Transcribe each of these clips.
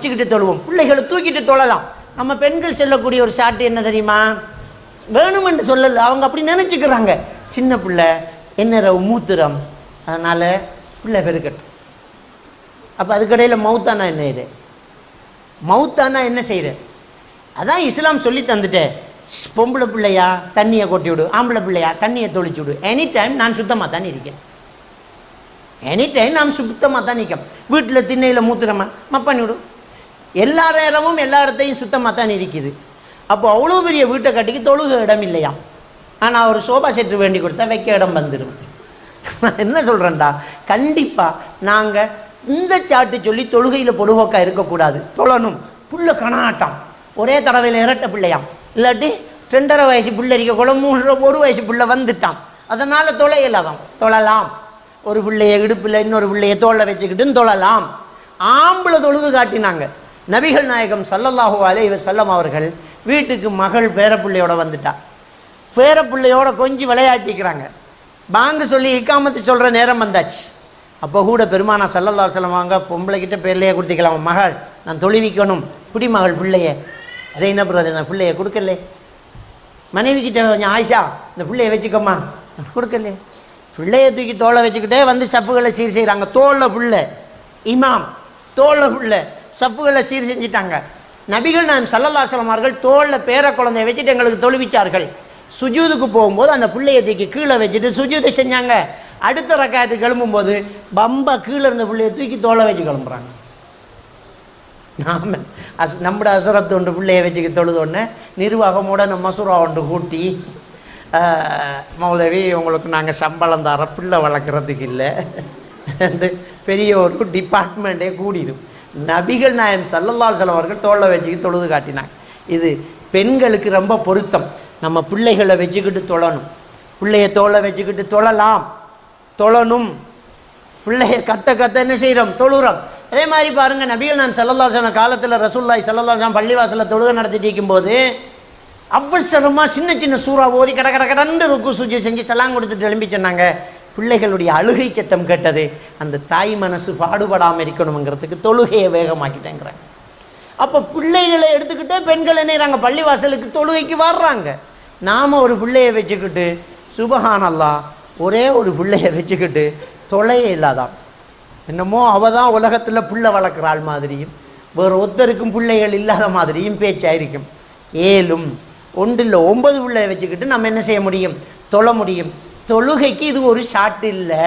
வச்சுக்கிட்டு தொழுவோம், பிள்ளைகளை தூக்கிட்டு தொழலாம். நம்ம பெண்கள் சொல்லக்கூடிய ஒரு சாட்டு என்ன தெரியுமா? வேணுமென்று சொல்லல, அவங்க அப்படி நினச்சிக்கிறாங்க. சின்ன பிள்ளை என்ன மூத்திரம், அதனால் பிள்ளை பெருக்கட்டும். அப்போ அதுக்கடையில் மவுத்தானா என்ன இது? மவுத்தானா என்ன செய்கிற? அதான் இஸ்லாம் சொல்லி தந்துட்டேன். பொம்பளை பிள்ளையா தண்ணியை கொட்டி விடு, ஆம்பளை பிள்ளையா தண்ணியை தொளிச்சு விடு. எனி டைம் நான் சுத்தமாக தான் இருக்கேன், எனி டைம் நாம் சுத்தமாக தான் நிற்கும். வீட்டில் திண்ணையில் மூத்திரமா பண்ணி விடும். எல்லா நேரமும் எல்லா இடத்தையும் சுத்தமாக தான் இருக்குது. அப்போ அவ்வளோ பெரிய வீட்டை கட்டிக்கு தொழுக இடம் இல்லையா? ஆனால் ஒரு சோபா செட்டு வேண்டி கொடுத்தா வைக்க இடம் வந்துடும். நான் என்ன சொல்கிறேன்டா, கண்டிப்பாக நாங்கள் இந்த சாட்டு சொல்லி தொழுகையில் பொடுவோக்கா இருக்கக்கூடாது, தொழணும். புள்ள கணாட்டம், ஒரே தடவையில் இரட்டை பிள்ளையாம், இல்லாட்டி 2.5 வயசு பிள்ளை இருக்கக்கூட 1 வயசு பிள்ளை வந்துட்டான், அதனால் தொலையில்லாதான் தொழலாம். ஒரு பிள்ளையை இடுப்பில் இன்னொரு பிள்ளையை தோளை வச்சுக்கிட்டுன்னு தொழலாம். ஆம்பளை தொழுது காட்டினாங்க. நபிகள் நாயகம் ஸல்லல்லாஹு அலைஹி வஸல்லம் அவர்கள் வீட்டுக்கு மகள் பேரப்பிள்ளையோட வந்துட்டா. பேரப்பிள்ளையோட கொஞ்சம் விளையாட்டிக்கிறாங்க. பாங்கு சொல்லி இக்காமத்து சொல்கிற நேரம் வந்தாச்சு. அப்போ கூட பெருமானா ஸல்லல்லாஹு அலைஹி வஸல்லம் வாங்க, பொம்பளைக்கிட்ட பிள்ளையை கொடுத்துக்கலாம், மகள் நான் தொழுவிக்கணும், குடி மகள் பிள்ளையை ஜைனப் அந்த பிள்ளையை கொடுக்கல. மனைவி கிட்ட கொஞ்சம் ஆயிஷா இந்த பிள்ளையை வச்சுக்கோமா, கொடுக்கல. பிள்ளையை தூக்கி தோலை வச்சுக்கிட்டே வந்து சப்புகளை சீர் செய்கிறாங்க. தோலை பிள்ளை இமாம், தோலை பிள்ளை சப்புகளை சீர் செஞ்சிட்டாங்க. நபிகள் நாயகம் ஸல்லல்லாஹு அலைஹி வஸல்லம் அவர்கள் தோளில் பேர குழந்தைய வச்சுட்டு எங்களுக்கு தொழுவிச்சார்கள். சுஜூதுக்கு போகும்போது அந்த பிள்ளையை தூக்கி கீழே வச்சுட்டு சுஜூதை செஞ்சாங்க. அடுத்த ரக்காயத்துக்கு கிளம்பும்போது பம்பா கீழே இருந்த பிள்ளையை தூக்கி தோலை வச்சு கிளம்புறாங்க. நாம நம்மட அசுரத்து ஒன்று பிள்ளையை வச்சுக்க தொழுதொன்னே நிர்வாகமோட நம்ம மசூரா ஒன்று கூட்டி, மௌலவி உங்களுக்கு நாங்கள் சம்பளம் தர பிள்ளை வளர்க்குறதுக்கு இல்லை, பெரிய ஒரு டிபார்ட்மெண்ட்டே கூடிடும். நபிகள் நாயகம் ஸல்லல்லாஹு அலைஹி வஸல்லம் அவர்கள் தோளை வச்சுக்கிட்டு தொழுது காட்டினாங்க. இது பெண்களுக்கு ரொம்ப பொருத்தம். நம்ம பிள்ளைகளை வச்சுக்கிட்டு தொழணும், பிள்ளைய தோளை வச்சுக்கிட்டு தொழலாம், தொழணும். பிள்ளைய கத்த என்ன செய்கிறோம், தொழுகிறோம். அதே மாதிரி பாருங்கள், நபிகள் நாயகம் ஸல்லல்லாஹு அலைஹி வஸல்லம் காலத்தில் ரசூலுல்லாஹி ஸல்லல்லாஹு அலைஹி வஸல்லம் பள்ளிவாசலில் தொழுகை நடத்திட்டு இருக்கும்போது அவசரமாக சின்ன சூறா ஓதி கடந்து ருக்கு சுஜூத் செஞ்சு சலாம் கொடுத்துட்டு எழும்பி சொன்னாங்க. பிள்ளைகளுடைய அழுகை சத்தம் கேட்டது. அந்த தாய் மனசு பாடுபடாமல் இருக்கணுங்கிறதுக்கு தொழுகையை வேகமாக்கிட்டேங்கிறாங்க. அப்போ பிள்ளைகளை எடுத்துக்கிட்டே பெண்கள் என்ன செய்கிறாங்க, பள்ளிவாசலுக்கு தொழுகைக்கு வர்றாங்க. நாம் ஒரு பிள்ளையை வச்சுக்கிட்டு சுபஹானல்லாஹ் ஒரே ஒரு பிள்ளையை வச்சுக்கிட்டு தொலையே இல்லாதான், என்னமோ அவள் தான் உலகத்தில் பிள்ளை வளர்க்குறாள் மாதிரியும் வேறு ஒருத்தருக்கும் பிள்ளைகள் இல்லாத மாதிரியும் பேச்சாயிருக்கும். 7 1 இல்லை 9 பிள்ளையை வச்சுக்கிட்டு நம்ம என்ன செய்ய முடியும், தொழ முடியும். தொழுகைக்கு இது ஒரு ஷாட் இல்லை.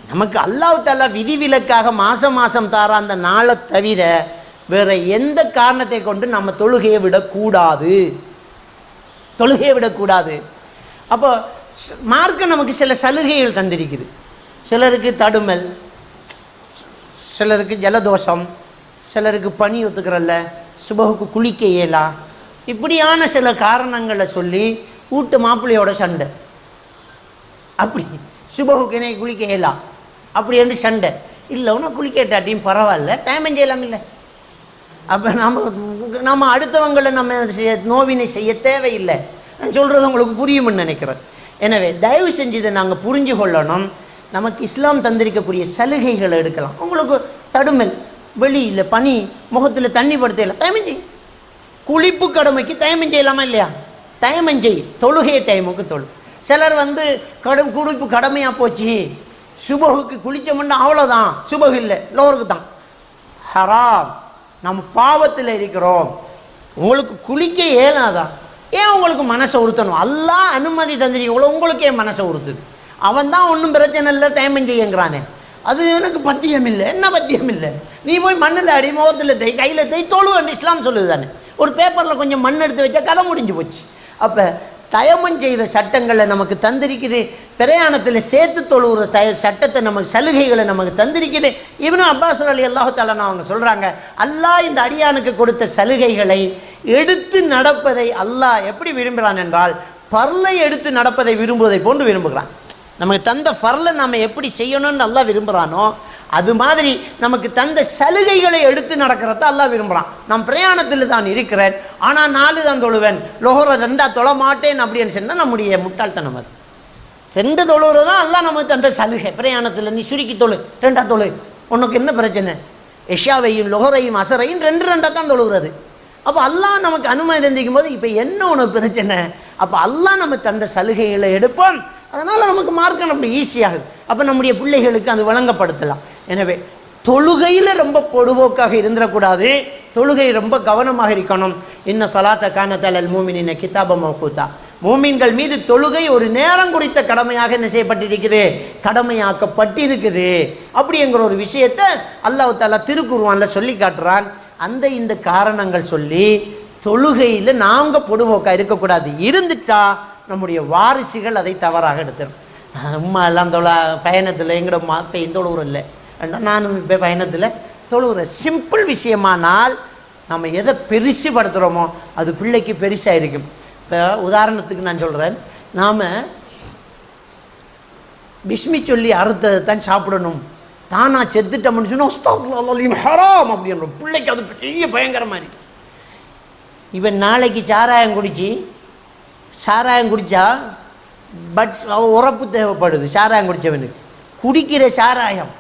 நமக்கு அல்லாஹ் தஆலா விதிவிலக்காக மாதம் தார அந்த நாளை தவிர வேற எந்த காரணத்தை கொண்டு நம்ம தொழுகையை விடக்கூடாது. அப்போ மார்க்கம் நமக்கு சில சலுகைகள் தந்திருக்குது. சிலருக்கு தடுமல், சிலருக்கு ஜலதோஷம், சிலருக்கு பனி ஒத்துக்கிறல்ல, சுபகுக்கு குளிக்க இயலா, இப்படியான சில காரணங்களை சொல்லி வீட்டு மாப்பிள்ளையோட சண்டை. அப்படி சுபகுக்கு என்ன குளிக்க இயலா அப்படி என்று சண்டை இல்லை, ஒன்றும் குளிக்கட்டாட்டியும் பரவாயில்ல, டைம் செய்யலாம் இல்லை. அப்போ நம்ம அடுத்தவங்களை நம்ம நோவினை செய்ய தேவையில்லை. நான் சொல்கிறது உங்களுக்கு புரியும்னு நினைக்கிறேன். எனவே தயவு செஞ்சு இதை நாங்கள் புரிஞ்சு கொள்ளணும். நமக்கு இஸ்லாம் தந்திருக்கக்கூடிய சலுகைகளை எடுக்கலாம். உங்களுக்கு தடுமல், வெளியில் பனி, முகத்தில் தண்ணி படுத்தலாம், டைம் செய். குளிப்பு கடமைக்கு டைம் செய்யலாமா இல்லையா, டைம் செய். தொழுகை டைமுக்கு தொழு. சிலர் குளிப்பு கடமையாக போச்சு, சுபகுக்கு குளிச்சோம்னா அவ்வளோதான், சுபகு இல்லை லோருக்கு தான் ஹராம், நம்ம பாவத்தில் இருக்கிறோம். உங்களுக்கு குளிக்க ஏனாதான், ஏன் உங்களுக்கு மனசை உறுத்தணும்? அல்லாஹ் அனுமதி தந்திருக்கீங்களோ, உங்களுக்கு ஏன் மனசை உறுத்துது? அவன் தான் ஒன்றும் பிரச்சனை இல்லை டைம் செய்யுங்கிறானே, அது எனக்கு பத்தியம் இல்லை. என்ன பத்தியம் இல்லை? நீ போய் மண்ணில் அடி, முகத்தில் தை, கையில் தை, தொழுவன்னு இஸ்லாம் சொல்லுது தானே. ஒரு பேப்பரில் கொஞ்சம் மண் எடுத்து வச்சா கதை முடிஞ்சு போச்சு. அப்போ தயமம் செய்கிற சட்டங்களை நமக்கு தந்திருக்குது. பிரயாணத்தில் சேர்த்து தொழுகிற சட்டத்தை நமக்கு, சலுகைகளை நமக்கு தந்திருக்குது. இப்னு அப்பாஸ் ரலியல்லாஹு தஆலா அவங்க சொல்கிறாங்க, அல்லாஹ் இந்த அடியானுக்கு கொடுத்த சலுகைகளை எடுத்து நடப்பதை அல்லாஹ் எப்படி விரும்புகிறான் என்றால், பர்லை எடுத்து நடப்பதை விரும்புவதை போன்று விரும்புகிறான். நமக்கு தந்த ஃபர்லை நம்ம எப்படி செய்யணும்னு அல்லாஹ் விரும்புகிறானோ, அது மாதிரி நமக்கு தந்த சலுகைகளை எடுத்து நடக்கிறத அல்லாஹ் விரும்புகிறான். நான் பிரயாணத்தில் தான் இருக்கிறேன், ஆனால் 4 தான் தொழுவேன், லொஹரை 2 தொழ மாட்டேன் அப்படின்னு சொன்னால் நம்முடைய முட்டாள்தனம். அது 2 தொழுவது தான் அல்லாஹ் நமக்கு தந்த சலுகை. பிரயாணத்தில் நீ சுருக்கி தொழு, 2 தொழு, உனக்கு என்ன பிரச்சனை? எஷாவையும் லொஹரையும் அசரையும் 2 தான் தொழுகிறது. அப்போ அல்லாஹ் நமக்கு அனுமதி தந்திக்கும் போது இப்போ என்ன ஒன்று பிரச்சனை? அப்போ அல்லாஹ் நம்ம தந்த சலுகைகளை எடுப்போம், அதனால் நமக்கு மார்க்கம் நம்ம ஈஸியாகுது. அப்போ நம்முடைய பிள்ளைகளுக்கு அது வழங்கப்படுத்தலாம். எனவே தொழுகையில் ரொம்ப பொடுபோக்காக இருந்துடக்கூடாது, தொழுகை ரொம்ப கவனமாக இருக்கணும். இன்ன ஸலாத்த கானத் அலல் முஃமினீன கிதாபம் மவ்கூதா, மூமின்கள் மீது தொழுகை ஒரு நேரம் குறித்த கடமையாக என்ன செய்யப்பட்டிருக்குது, கடமையாக்கப்பட்டிருக்குது. அப்படிங்கிற ஒரு விஷயத்தை அல்லாஹ் தஆலா திருக்குர்ஆன்ல சொல்லி காட்டுறான். அந்த இந்த காரணங்கள் சொல்லி தொழுகையில் நாங்கள் பொடுபோக்காக இருக்கக்கூடாது. இருந்துட்டா நம்முடைய வாரிசுகள் அதை தவறாக எடுத்துரும். அம்மா எல்லாம் பயணத்தில் எங்களோட மாப்பையும் தொழுவுற இல்லை, நானும் இப்போ பயணத்தில் தொழுவுற. சிம்பிள் விஷயமானால் நம்ம எதை பெருசுப்படுத்துகிறோமோ அது பிள்ளைக்கு பெருசாக இருக்கும். இப்போ உதாரணத்துக்கு நான் சொல்கிறேன், நாம் பிஸ்மி சொல்லி அறுத்ததை தான் சாப்பிடணும், தானா செத்துட்டோம்னு சொன்னால் ஹராம் அப்படின்றோம். பிள்ளைக்கு அது பெரிய பயங்கரமாக இருக்கு. இவன் நாளைக்கு சாராயம் குடித்தா பட்ஸ் உரப்பு தேவைப்படுது. சாராயம் குடித்தவனுக்கு குடிக்கிற சாராயம்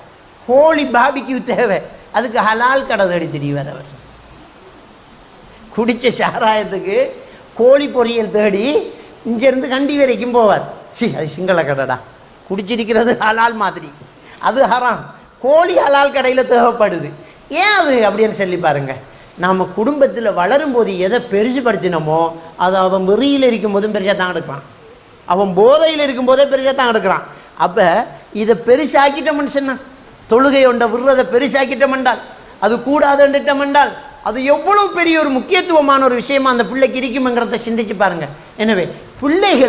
கோழி பாபிக்கு தேவை, அதுக்கு ஹலால் கடை தேடி திரிவார் அவர். குடித்த சாராயத்துக்கு கோழி பொரியல் தேடி இங்கேருந்து கண்டி வரைக்கும் போவார். அது சிங்கள கடைடா, குடிச்சிருக்கிறது ஹலால் மாதிரி, அது ஹராம். கோழி ஹலால் கடையில் தேவைப்படுது. ஏன் அது அப்படின்னு சொல்லி பாருங்க. நாம் குடும்பத்தில் வளரும் போது எதை பெருசுபடுத்தினோமோ அதை அவன் வெறியில் இருக்கும் போதும் பெருசாக தான் எடுக்கிறான், அவன் போதையில் இருக்கும்போதே பெருசாக தான் எடுக்கிறான். அப்போ இதை பெருசாக்கிட்டோம்னு சொன்னான், தொழுகை ஒன்றை விடுறதை பெருசாக்கிட்டோம்ண்டால், அது கூடாதுன்னுட்டோம்ண்டால் அது எவ்வளவு பெரிய ஒரு முக்கியத்துவமான ஒரு விஷயமா அந்த பிள்ளைக்கு இருக்குங்கிறத சிந்திச்சு பாருங்க. எனவே பிள்ளைகள்